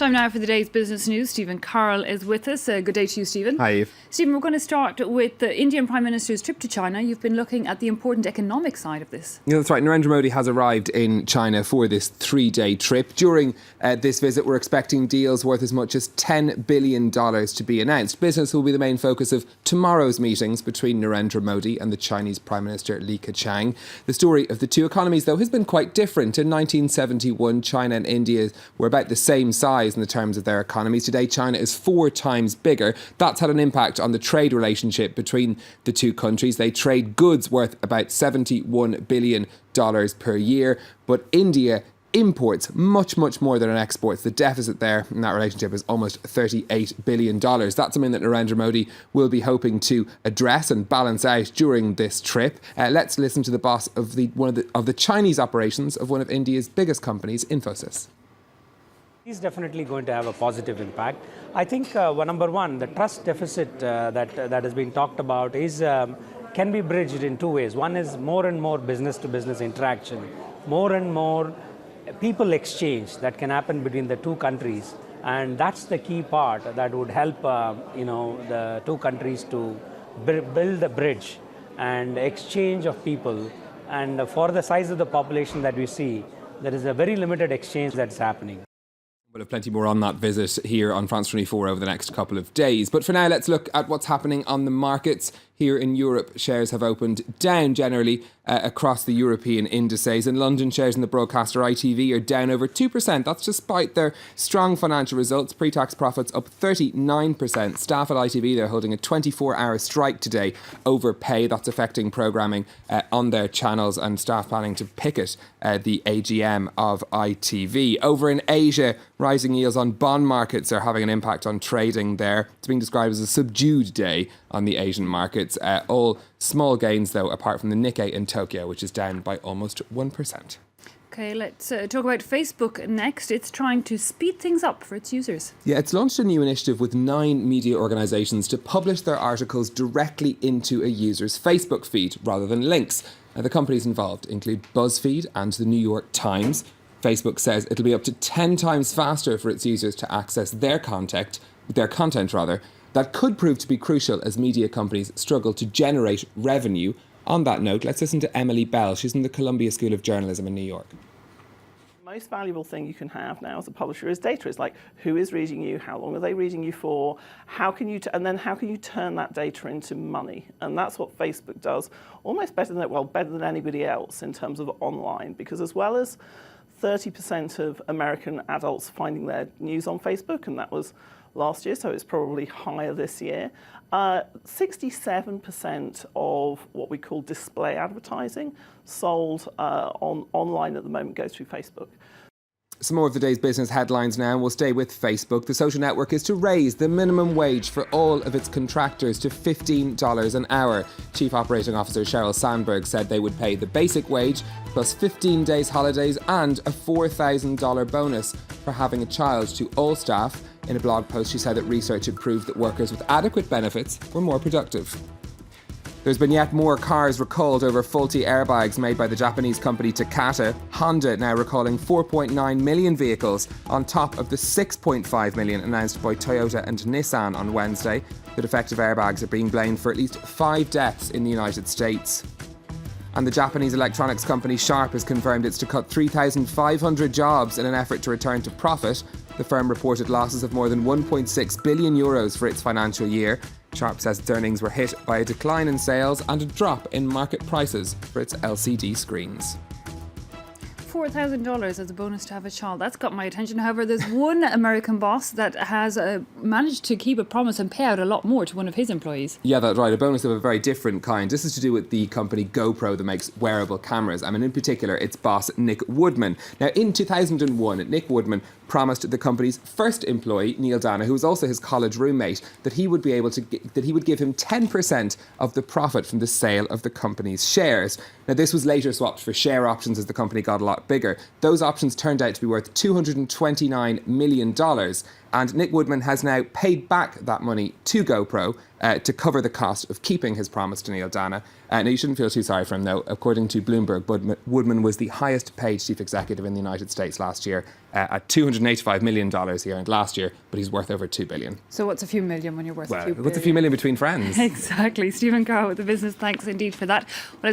Time now for the day's business news. Stephen Carroll is with us. Good day to you, Stephen. Hi, Eve. Stephen, we're going to start with the Indian Prime Minister's trip to China. You've been looking at the important economic side of this. Yeah, that's right. Narendra Modi has arrived in China for this 3-day trip. During this visit, we're expecting deals worth as much as $10 billion to be announced. Business will be the main focus of tomorrow's meetings between Narendra Modi and the Chinese Prime Minister Li Keqiang. The story of the two economies, though, has been quite different. In 1971, China and India were about the same size in the terms of their economies. Today, China is 4 times bigger. That's had an impact on the trade relationship between the two countries. They trade goods worth about $71 billion per year, but India imports much more than it exports. The deficit there in that relationship is almost $38 billion. That's something that Narendra Modi will be hoping to address and balance out during this trip. Let's listen to the boss of one of the Chinese operations of one of India's biggest companies, Infosys. Is definitely going to have a positive impact. I think number one, the trust deficit that has been talked about is can be bridged in 2 ways. One is more and more business-to-business interaction, more and more people exchange that can happen between the two countries, and that's the key part that would help the two countries to build a bridge and exchange of people. And for the size of the population that we see, there is a very limited exchange that's happening. We'll have plenty more on that visit here on France 24 over the next couple of days. But for now, let's look at what's happening on the markets. Here in Europe, shares have opened down generally across the European indices. In London, shares in the broadcaster ITV are down over 2%. That's despite their strong financial results. Pre-tax profits up 39%. Staff at ITV, they're holding a 24-hour strike today over pay. That's affecting programming on their channels, and staff planning to picket the AGM of ITV. Over in Asia, rising yields on bond markets are having an impact on trading there. It's being described as a subdued day on the Asian markets. All small gains, though, apart from the Nikkei in Tokyo, which is down by almost 1%. Okay, let's talk about Facebook next. It's trying to speed things up for its users. Yeah, it's launched a new initiative with 9 media organisations to publish their articles directly into a user's Facebook feed rather than links. Now, the companies involved include BuzzFeed and the New York Times. Facebook says it'll be up to 10 times faster for its users to access their content. That could prove to be crucial as media companies struggle to generate revenue. On that note, let's listen to Emily Bell. She's in the Columbia School of Journalism in New York. The most valuable thing you can have now as a publisher is data. It's like, who is reading you? How long are they reading you for? How can you turn that data into money? And that's what Facebook does almost better than anybody else in terms of online, because as well as 30% of American adults finding their news on Facebook, and that was last year, so it's probably higher this year. 67% of what we call display advertising sold online at the moment goes through Facebook. Some more of the day's business headlines now. We'll stay with Facebook. The social network is to raise the minimum wage for all of its contractors to $15 an hour. Chief Operating Officer Sheryl Sandberg said they would pay the basic wage plus 15 days holidays and a $4,000 bonus for having a child to all staff. In a blog post, she said that research had proved that workers with adequate benefits were more productive. There's been yet more cars recalled over faulty airbags made by the Japanese company Takata. Honda now recalling 4.9 million vehicles on top of the 6.5 million announced by Toyota and Nissan on Wednesday. The defective airbags are being blamed for at least 5 deaths in the United States. And the Japanese electronics company Sharp has confirmed it's to cut 3,500 jobs in an effort to return to profit. The firm reported losses of more than 1.6 billion euros for its financial year. Sharp says its earnings were hit by a decline in sales and a drop in market prices for its LCD screens. $4,000 as a bonus to have a child. That's got my attention. However, there's one American boss that has managed to keep a promise and pay out a lot more to one of his employees. Yeah, that's right. A bonus of a very different kind. This is to do with the company GoPro that makes wearable cameras. I mean, in particular, its boss, Nick Woodman. Now, in 2001, Nick Woodman promised the company's first employee, Neil Dana, who was also his college roommate, that he would give him 10% of the profit from the sale of the company's shares. Now, this was later swapped for share options as the company got a lot bigger. Those options turned out to be worth $229 million. And Nick Woodman has now paid back that money to GoPro to cover the cost of keeping his promise to Neil Dana. Now, you shouldn't feel too sorry for him, though. According to Bloomberg, Woodman was the highest paid chief executive in the United States last year at $285 million he earned last year, but he's worth over $2 billion. So what's a few million when you're worth a few What's a few million between friends? Exactly. Stephen Carroll with the business. Thanks indeed for that. Well,